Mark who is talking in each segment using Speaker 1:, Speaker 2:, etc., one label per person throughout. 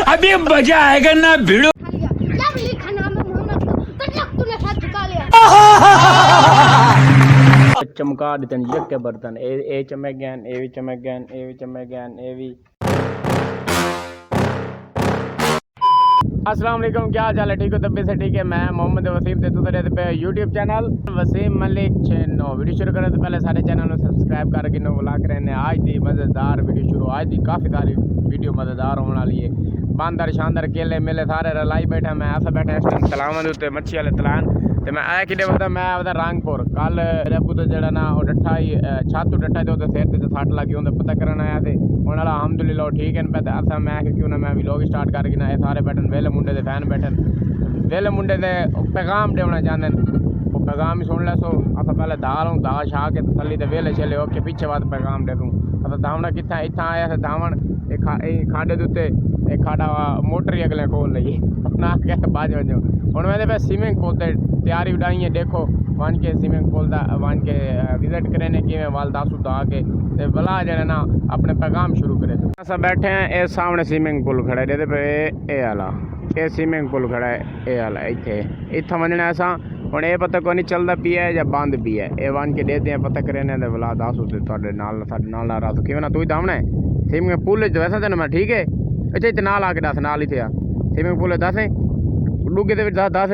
Speaker 1: अभी मजा आएगा ना भिड़ो। चमका देते हैं यक के बर्तन ए चमक गए, ए भी चमक गए, ए भी चमक गए, ए भी। अस्सलाम वालेकुम, क्या हाल है? ठीक हो? तबीयत से ठीक है? मैं मोहम्मद वसीम ते तुझे रहते पे YouTube channel Wasim Malik channel. Video शुरू करने से पहले सारे चैनल को सब्सक्राइब करके नो बुला कर रहने। आज दी मज़ेदार वीडियो शुरू, आज दी काफ़ी सारी वीडियो मज़ेदार होने वाली है। बांदर शानदार केले मेले सारे रलाई बैठा, मैं ऐसा बैठा इस टाइम तलावन उत्ते मच्छी वाले तलान ते मैं आया कि पता मैं आवदा रंगपुर। कल मेरे अबू तो जड़ा ना वो डट्ठा ही छत डट्ठा तो सिर ते सट लगी उन्हें पता करना आया थे उन्हें अलहमदुलिल्लाह ठीक है पे असा मैं क्यों ना मैं व्लॉग स्टार्ट करके ना सारे बैठन वेले मुंडे दे फैन बैठन वेले मुंडे दे पैगाम देना चाहते वो पैगाम ही सुन ले। सो अस पहले दाल हूँ दाल छा के तसली दे वेले चले ओके पीछे बाद पैगाम दे दूँ। अस धावना कितना इतना आया थे धावन खाडे दुते एक खाड़ा मोटर ही अगले खोल ली ना क्या बाज वजो हूँ मैंने पे स्विमिंग पूल से तैयारी उड़ाई है। देखो वन के स्विमिंग पूल का वन के विजिट करें कि वाल दासू दा के भला जरा ना अपने पैगाम शुरू करे। अस बैठे हैं ये सामने स्विमिंग पूल खड़ा है पे ए आला ये स्विमिंग पूल खड़ा है ए आला इतने इतना वजना असा हूँ ये पता को नहीं चलता पी है या बंद भी है। ये वन के देते हैं पता करें भला दासू नाल रासू कि तू ही दामना है स्विमिंग पूल वैसा तेन मैं ठीक है अच्छा इतने नाल आके दस नाल ही थे स्विमिंग पूल दस डूगे दे दस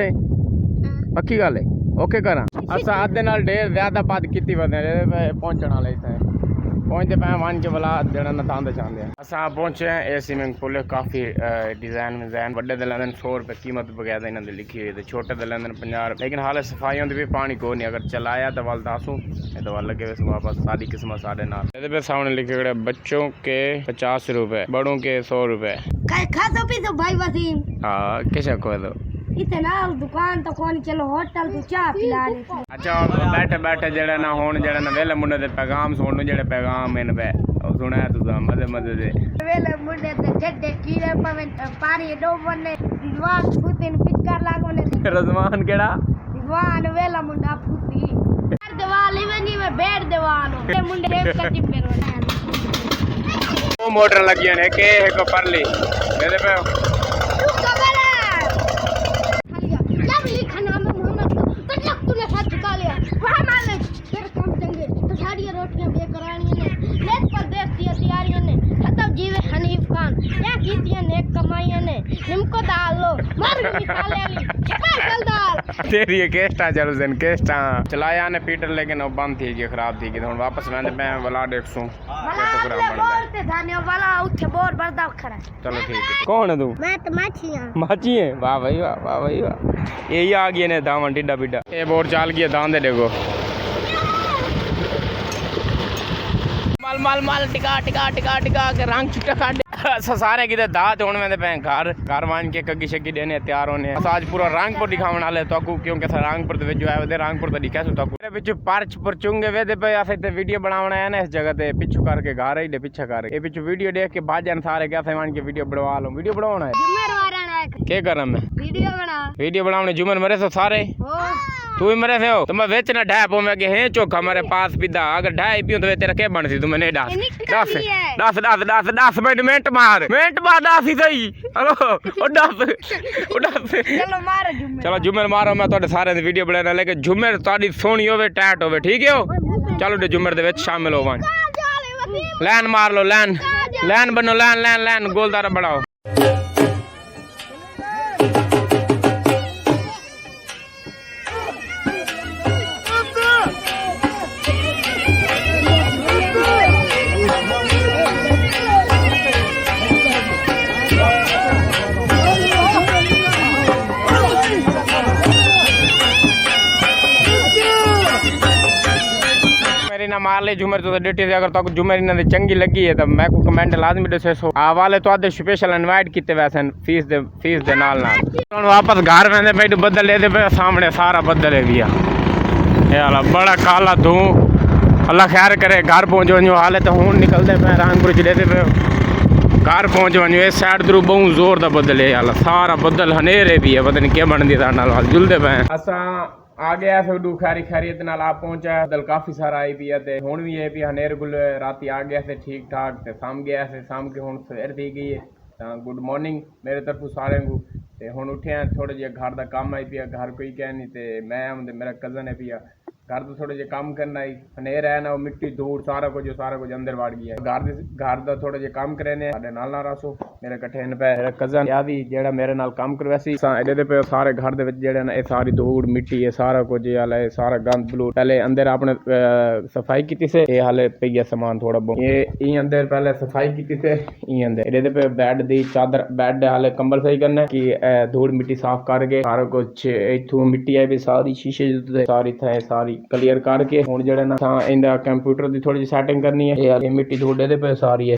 Speaker 1: पक्की गल है ओके करा। अस अद्धे नाल ढेर ज्यादा बात की पहुंचने वाले इतने पहुंचते पे वन के भला जरा नतांद चाहते हैं। अस पहुंचे हैं ये स्विमिंग पूल काफ़ी डिजाइन विजाइन बड़े दे लेंदे 100 रुपये कीमत वगैरह इन्होंने लिखी हुई है छोटे दे लेंदे 50 रुपये लेकिन हाल सफाई होती भी पानी को नहीं अगर चलाया तो वाल दासू तो वाल लगे हुए वापस सारी किस्म साढ़े नाल पे सामने लिखे गए बच्चों के 50 रुपये बड़ों के 100 रुपये। हाँ किस को तो
Speaker 2: इतना दुकान तो कौन चलो होटल तो चाह पिला रहे।
Speaker 1: अच्छा बैठे बैठे जड़ा ना होन जड़ा ना वेले मुंडे दे पैगाम सुन जड़े पैगाम इन पे सुना है तुसा मजे मजे दे
Speaker 2: वेले मुंडे दे जड्डे कीड़े पवन पानी डोबने रिजवान फुतिन पिचकार लागोने
Speaker 1: रजमान केड़ा
Speaker 2: रिजवान वेला मुंडा फुती दिवाली वनी में बैठ दिवालो ये मुंडे देव कटी मेरो
Speaker 1: वो मोटर लगी है के है को परली मेरे पे
Speaker 2: रोटियां बेकरानी ने नेक प्रदेश की तैयारियों ने खत्म जीवे हनीफ खान या कीतियां नेक कमाइयां ने निमको दाल लो मार निकाले ली स्पेशल दाल
Speaker 1: तेरी ये केस्टा चल जन केस्टा चलाया ने पीटर लेकिन वो बंद थी गई खराब थी तो वापस मैंने मैं वाला 150
Speaker 2: बोलते धानियों वाला उठे बोर बर्दा खड़ा।
Speaker 1: चलो ठीक है। कौन है तू? मैं तो माची है वाह भाई वाह भाई वाह यही आ गए ने दामन टिड्डा पिड्डा ये बोर चाल गया दान दे देखो माल माल माल टिका टिका टिका टिका के रंग छुट्टा काट सारे किधर दात होने में पे घर घर मान के कगी शगी देने तैयार होने आज पूरा रंगपुर दिखाने वाले तो क्योंकि रंगपुर तो जो है रंगपुर तो दिखा तो पिछू पर्च परचूंगे वे पे ऐसे विडियो बनाना है ना इस जगह पे पिछू करके गा रही दे पीछे कर ये पिछू वीडियो देख के बाजन सारे क्या मान के वीडियो बनवा लो वीडियो बनवाना है क्या करना मैं वीडियो बनाने जुमर मरे तो सारे तू ही मरे थे हो तो मैं वेच ना ढाई पो मैं है चोखा हमारे पास पिदा अगर ढाई पियो तो तेरा क्या बन सी तू मैंने दस दस दस दस दस 10 मिनट मार दस ही सही हेलो ओ दस चलो झुमर मारो मैं तो सारे वीडियो बनाना लेकिन झुमर ताड़ी सोनी होवे टाइट होवे ठीक है हो चलो दे झुमर दे विच शामिल हो वन लाइन मार लो लाइन बनो लाइन गोलदार बढ़ाओ। ना मार ले झुमर तो डिटी से अगर तो झुमर इन्हें चंगी लगी है तो मैं को कमेंट लाजमी दे सो वाले तो आधे स्पेशल इनवाइट किते वैसे फीस दे नाल वापस घर में बैठ बदल ले दे सामने सारा बदल है भैया ये वाला बड़ा काला धू अल्लाह खैर करे घर पहुंच वनो हाले तो हूं निकलते पे रंगपुर जिले दे पे घर पहुंच वनो इस साइड थ्रू बहुत जोर दा बदल है सारा बदल हनेरे भी है पता नहीं क्या बन दी नाल जुलदे पे असा ਆ ਗਿਆ ਸੋਡੂ ਖੈਰੀ ਖੈਰੀਅਤ ਨਾਲ ਆ ਪਹੁੰਚਿਆ ਦਿਲ ਕਾਫੀ ਸਾਰਾ ਆਈ ਪਈ ਤੇ ਹੁਣ ਵੀ ਇਹ ਵੀ ਹਨੇਰ ਗੁੱਲ ਰਾਤੀ ਆ ਗਿਆ ਤੇ ਠੀਕ ਠਾਕ ਤੇ ਸਾਮ ਗਿਆ ਤੇ ਸਾਮ ਕੇ ਹੁਣ ਸਵੇਰ ਦੀ ਗਈ ਹੈ ਤਾਂ ਗੁੱਡ ਮਾਰਨਿੰਗ ਮੇਰੇ ਤਰਫੋਂ ਸਾਰਿਆਂ ਨੂੰ ਤੇ ਹੁਣ ਉੱਠਿਆ ਥੋੜਾ ਜਿਹਾ ਘਰ ਦਾ ਕੰਮ ਆਈ ਪਿਆ ਘਰ ਕੋਈ ਕਹਿ ਨਹੀਂ ਤੇ ਮੈਂ ਤੇ ਮੇਰਾ ਕਜ਼ਨ ਹੈ ਪਿਆ घर तो थोड़े जे काम करना ही हनेर है ना मिट्टी धूड़ सारा कुछ अंदर वाड़ गया घर दा थोड़े जे काम करे ने साडे नाल ना रसो मेरे कट्ठे न पे कजन यादी जेड़ा मेरे नाल काम करवासी एडे दे पे सारे घर दे विच जेड़ा ना ए सारी धूड़ मिट्टी है सारा कुछ हाले सारा गंद बलू पहले अंदर आपने सफाई कीती से ये हाले पिया सामान थोड़ा बहुत ये अंदर पहले सफाई कीती से ये अंदर एडे दे पे बेड दी चादर बेड हाले कंबल सही करना कि धूड़ मिट्टी साफ करके सारा कुछ इथों मिट्टी है भी सारी शीशे सारी थे सारी क्लियर करके हुण जेड़ा ना इंदा कंप्यूटर दी थोड़ी जी सेटिंग करनी है ये मिट्टी धूड़ दे पे सारी है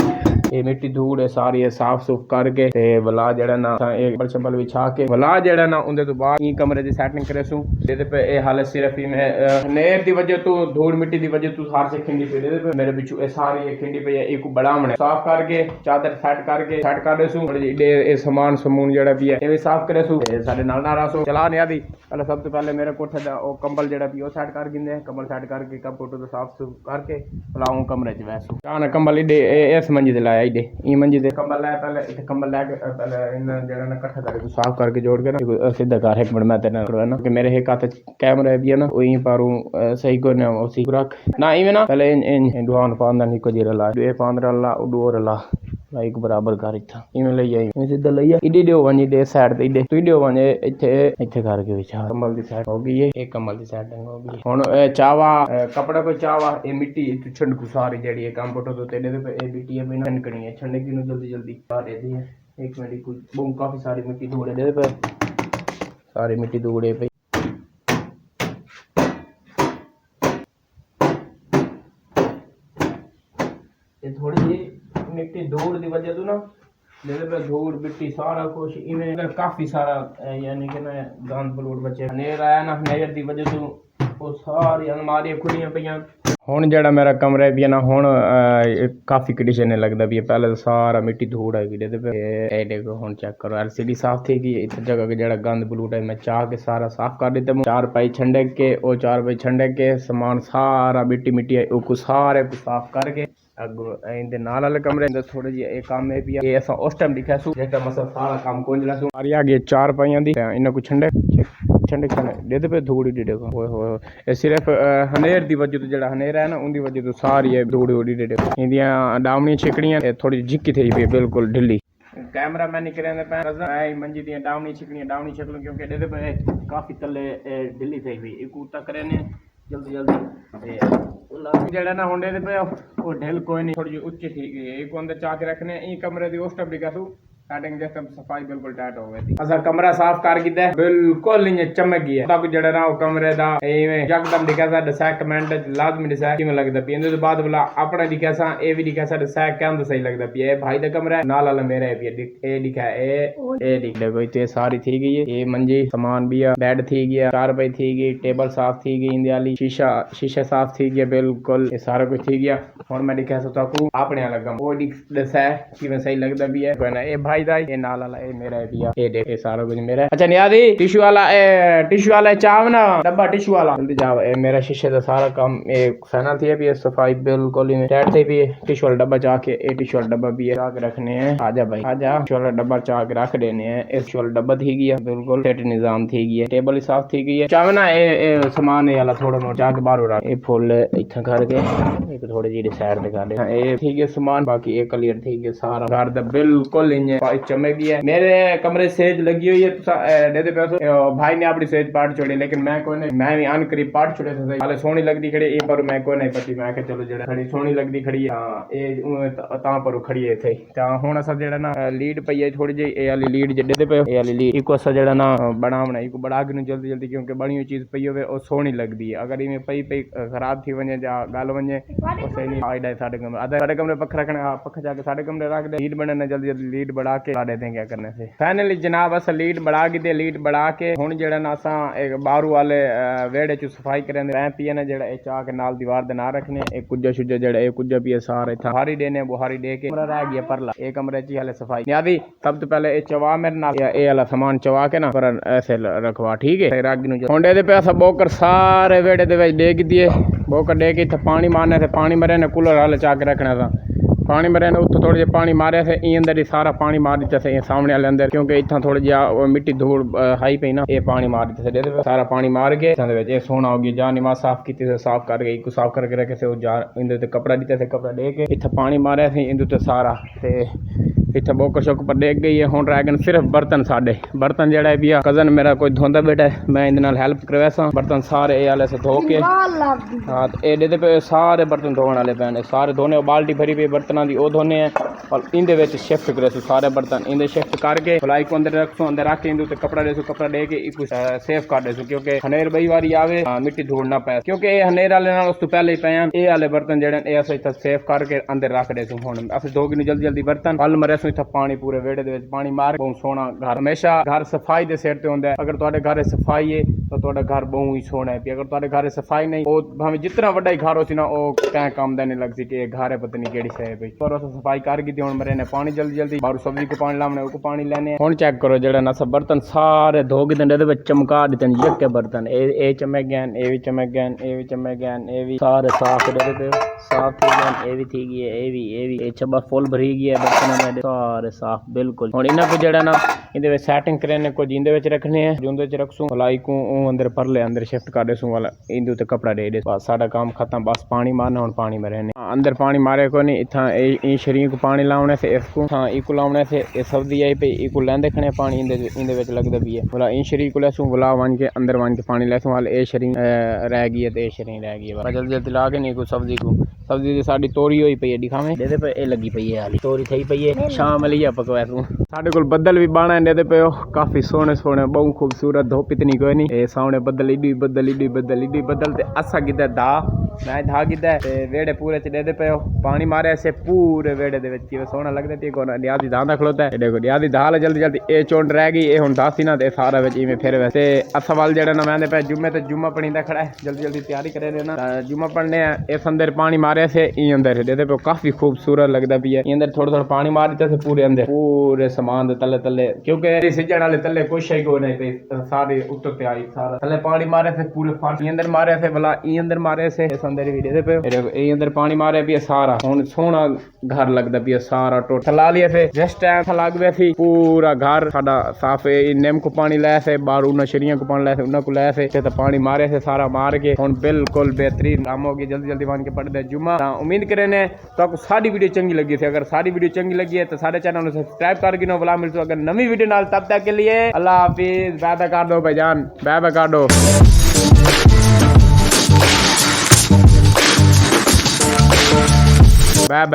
Speaker 1: ये मिट्टी धूड़ है सारी है साफ सुफ करके ते वला जेड़ा ना एक बल बिछा के वला जेड़ा ना उंदे तो बाद ई कमरे दी सेटिंग करे सु दे पे ए हाले सिर्फ ही मैं नेर दी वजह तो धूड़ मिट्टी दी वजह तो सार से खिंडी पे दे पे मेरे बिचू ए सारी ये खिंडी पे एक बढ़ावणे साफ करके चादर सेट कर दे सु ए सामान समून जेड़ा भी है ए भी साफ करे सु साडे नाल ना रसो चला ने आदी पहले सब तो पहले मेरे कोठे दा ओ कंबल जेड़ा भी ओ सेट कर गिंदे कंबल सेट करके कंप्यूटर तो साफ सुफ करके लाऊं कमरे च वैसू कान कंबल इडे इस मंजी ते लाया इडे ई मंजी ते कंबल लाया पहले इथे कंबल ला के पहले इन जेड़ा ना इकट्ठा करके साफ करके जोड़ के ना सीधा कर एक मिनट मैं तेरे नाल ना कि मेरे एक हाथ कैमरा भी है ना वही पारू सही को ना उसी रख ना इवे ना पहले इन दुआन पांदा निको जीरा ला ए 15 ला उडोर ला एक बराबर कर इथा इवें ले आई मैं सीधा लइया इडी दियो वनी दे साइड ते इडे तू दियो वने इथे इथे करके विचार कंबल दी साइड हो गई है एक कंबल दी सेटिंग हो गई हुन चावा कपड़ा को चावा ए मिट्टी छंडकू सारी जेडी है कंप्यूटर तो तेरे पे ए मिट्टी है बिना छंडकनी है छंडकी नु जल्दी जल्दी सारे दी है एक मिनट कोई बहुत काफी सारी मिट्टी धोड़े दे पे सारी मिट्टी धोड़े पे ये थोड़ी जी मिट्टी धूड़ दी वजह तो ना मेरे पे धूड़ मिट्टी सारा कुछ इवें काफी सारा यानी कि ना गंद बलूट बचे हनेर आया ना हनेर दी वजह तो वो सारी अलमारियां खुलियां पईयां हुण जेड़ा मेरा कमरा भी है ना हुण काफी कंडीशन लगदा भी पहले तो सारा मिट्टी धूड़ आई गई ते ए देखो हुण चेक करो एलसीडी साफ थी गई इस जगह के जेड़ा गंद बलूट है मैं चाह के सारा साफ कर देते चार पाई छंडे के ओ चार पाई छंडे के सामान सारा मिट्टी है ओ को सारे को साफ करके अगो इंदे नाल वाले कमरे अंदर थोड़े जी ए काम है भी ये ऐसा उस टाइम दिखा सु जेटा मसा सारा काम कोंजला सु आ गया चार पाइयां दी इना को छंडे दे पे धूड़ी डी देखो ओए होए ए सिर्फ हनेर दी वजह तो जेड़ा हनेर है ना उंदी वजह तो सारी है धूड़ी डी देखो इंदियां डावनी छिकड़ियां थोड़ी जिक्की थी पे बिल्कुल ढिल्ली कैमरा मैन निकले पे आई मंजी दी डावनी छिकड़ियां क्योंकि दे पे काफी तले ढिल्ली थी भी एक उता करे ने जल्दी जेड़ा ना हुंडे दे पे ओ ढिल कोई नहीं थोड़ी उच्ची थी गई एक अंदर चाक रखने ई कमरे दी उस टप दिखा तू सेटिंग जैसे सफाई बिल्कुल टाइट हो गई असा कमरा साफ कर गिदा बिल्कुल इंज चमक गया तक जेड़ा ना कमरे दा एवें यकदम दिखा सा दसा कमेंट लाजमी दसा किवें लगदा पी इंदे बाद वाला अपना दिखा सा ए भी दिखा सा दसा कैम सही लगदा पी ए भाई दा कमरा नाल वाला मेरा है पी ए दिखा ए दिख देखो इते सारी थी गई ये मंजी सामान भी है बेड थी गया चार पाई थी गई टेबल साफ थी गई इंदे वाली शीशा साफ थी गया बिल्कुल ये सारा कुछ थी गया हुन मैं दिखा सकता हूं अपने लगा वो दसा किवें सही लगदा भी है कोई ना ए भाई दा ये नाल वाला ए मेरा है भैया ये देख ये सारा कुछ मेरा है अच्छा नियादी टिश्यू वाला चाव ना डब्बा टिश्यू वाला जल्दी जाओ ए मेरा शीशे दा सारा काम ए फैना थी भी सफाई बिल्कुल ही टाइट थी भी टिश्यू वाला डब्बा चाह के ए टिश्यू वाला डब्बा भी चाह के रखने हैं आजा भाई आजा टिश्यू वाला डब्बा चाह के रख देने हैं इस टिश्यू वाला डब्बा थी गया बिल्कुल सेट निजाम थी गया टेबल साफ थी गई है चाव ना ए सामान वाला थोड़ा मोटा जाके बाहर हो रहा ए फुल इतना करके एक थोड़ी जी साइड दिखा दे ए ठीक है सामान बाकी एक क्लियर थी गया सारा घर दा बिल्कुल इंज चमक गया मेरे कमरे सेज लगी हुई है दे पैसे भाई ने अपनी सेज पाट छोड़ी लेकिन मैं कोई नहीं मैं भी अन करीब पाट छोड़े थे हाले सोहनी लगदी खड़ी ए पर मैं कोई नहीं पति मैं के चलो जेड़ा खड़ी सोहनी लगदी खड़ी हां ए ता पर खड़ी है थे ता हुन असा जेड़ा ना लीड पई है थोड़ी जी ए वाली लीड जड्डे पे ए वाली लीड इको असा जेड़ा ना बनावना इको बड़ा के जल्दी क्योंकि बनी हुई चीज पई होवे ओ सोहनी लगदी है अगर इमे पई खराब थी वने जा गाल वने ओ सही नहीं आइडा साडे कमरे पख रखने पख जाके साडे कमरे रख दे लीड बनने जल्दी लीड बढ़ा के ला देते हैं क्या करने से। फाइनली जनाब अस लीड बढ़ा के लीड बढ़ा के हुण जेड़ा ना असां एक बारू वाले वेड़े च सफाई करें रैं पिए ने जेड़ा ए चाह के नाल दीवार दे ना रखने एक कुज्जा शुज्जा जेड़ा ए कुज्जा पिए सारे इत्थां बुहारी देने बुहारी दे के कमरा रह गया परला ए कमरे च हाले सफाई नियादी सब तो पहले ए चवा मेरे नाल ए वाला सामान चवा के ना पर ऐसे रखवा ठीक है रागी नु हुंडे दे पे अस बोकर सारे वेड़े दे विच दे दिए बोकर दे के इत्थे पानी मारने से पानी मरे ने कूलर हाल चा के रखना था पानी मरे ने उत्थे थोड़े जे पानी मारे थे ई अंदर ही सारा पानी मार दिता से सामने वाले अंदर क्योंकि इतना थोड़ा जिहा मिट्टी धूड़ हाई पई ना ये पानी मार दिता से सारा पानी मार के इत्थां दे विच ये सोना हो गया जा निमा साफ कीती से साफ करके इको साफ करके रखे से जार इंदे ते कपड़ा दिता से कपड़ा दे के इत्थे पानी मारे थे इंदे ते सारा ते इत्थे बोकर शोक पर देख गई है हुण रह गए सिर्फ बर्तन साडे बर्तन जेड़ा है भी कजन मेरा कोई धोंदा बेटा है मैं इंदे नाल हेल्प करवासा बर्तन सारे ए वाले से धो के हाँ एडे दे पे सारे बर्तन धोने वाले पैने सारे धोने बाल्टी भरी पई बर्तनां दी ओ धोने हैं और इंदे विच शिफ्ट करे सारे बर्तन इंदे शिफ्ट करके फलाई को अंदर रखो अंदर रख के इंदे ते कपड़ा देसो कपड़ा दे के इको सेफ कर देसो क्योंकि हनेर बई वारी आवे मिट्टी धूड़ ना पाए क्योंकि ये हनेर वाले नाल उस तो पहले ही पए ए वाले बर्तन जेड़े ए अस इत्थे सेफ करके अंदर रख देसो हुण अस धो के जल्दी जल्दी बर्तन कल मरे इत्थे पानी पूरे वेड़े दे विच पानी मार बहुत सोहना घर हमेशा घर सफाई दे सिर ते हुंदा है अगर तुहाडे घर सफाई है तो तुहाडा घर बहुत ही सोहना है अगर तुहाडे घर सफाई नहीं ओ भाਵੇਂ जितना वड्डा ही घर हो सी ना ओ कैं काम दा नहीं लगसी कि घर है पता नहीं केड़ी शय है भाई पर उस सफाई कर दी हुण मरे ने पानी जल्दी जल्दी बाहर सब्जी को पानी लावने को पानी लेने हुण चेक करो जेड़ा ना सब बर्तन सारे धो के दे विच चमका दिते एक के बर्तन ए चमक गए ए भी चमक गए ए भी चमक गए ए भी सारे साफ दे पे साफ हो गए ए भी थी गई ए भी ए छबा फुल भरी गई है बर्तन में सारे साफ बिल्कुल हुण इना को जेड़ा ना इंदे विच सेटिंग करने को जिंदे विच रखने हैं जुंदे विच रखसूं भलाई को अंदर परले अंदर शिफ्ट कर देसूं वाला इंदे ते कपड़ा दे दे बस साडा काम खत्म बस पानी मारना हुण पानी में रहने अंदर पानी मारे को नहीं इत्थां ए शरीर को पानी लावने से इसको हां इको लावने से ए सब्जी आई पे इको लेंदे खने पानी इंदे विच लगदा भी है भला इन शरीर को लेसूं भला वन के अंदर वन के पानी लेसूं वाले ए शरीर रह गई है ते ए शरीर रह गई है जल्दी जल्दी ला के नहीं को सब्जी दी साडी तोरी होई पई है दिखावे दे पे ए लगी पई है हाली तोरी थई पई है शाम वाली आ पकवा तू साडे कोल बदल भी बाणा दे पे काफी सोहने सोहने बहुत खूबसूरत धूप इतनी कोई नहीं ए सामने बदल बदल ते असा गिदा दा मैं धा गिदा ते वेड़े पूरे च दे पे पानी मारे से पूरे वेड़े दे विच किवे सोहना लगदा ते को डिया दी दांदा खलोता है देखो डिया दी दाल जल्दी जल्दी ए चोंड रह गई ए हुण दासी ना ते सारा विच इवें फिर वैसे असवाल जेड़ा ना मैं पे जुम्मे ते जुम्मा पढ़ींदा खड़ा है जल्दी जल्दी तैयारी करे देना जुम्मा पढ़ने इस अंदर पानी मारे से ई अंदर दे पे काफी खूबसूरत लगदा भी है ई अंदर थोड़ा थोड़ा पानी मार दिता से पूरे अंदर पूरे सामान दे तले तले क्योंकि सिजण वाले तले कुछ ही को नहीं पे सारे ऊपर पे आई सारा तले पानी मारे से पूरे फाटी अंदर मारे से भला ई अंदर मारे से इस अंदर भी दे पे ए अंदर पानी मारे भी सारा हुन सोहना घर लगदा भी सारा टोटल ला लिया से जिस टाइम लग गया थी पूरा घर साडा साफ नेम को पानी लाया से बारू नशरियां को पानी लाया से उन्ना को लाया से तो पानी मारे से सारा मार के हुन बिल्कुल बेहतरीन काम हो गया जल्दी जल्दी मान के पढ़ दे जुम्मा उम्मीद करे ने तो आपको सारी वीडियो चंगी लगी थी अगर सारी वीडियो चंगी लगी है तो सारे चैनल को सब्सक्राइब कर गिनो बुला मिलते अगर नवी वीडियो नाल तब तक के लिए अल्लाह हाफिज बाय कर दो भाईजान बाय कर दो बाय बाय।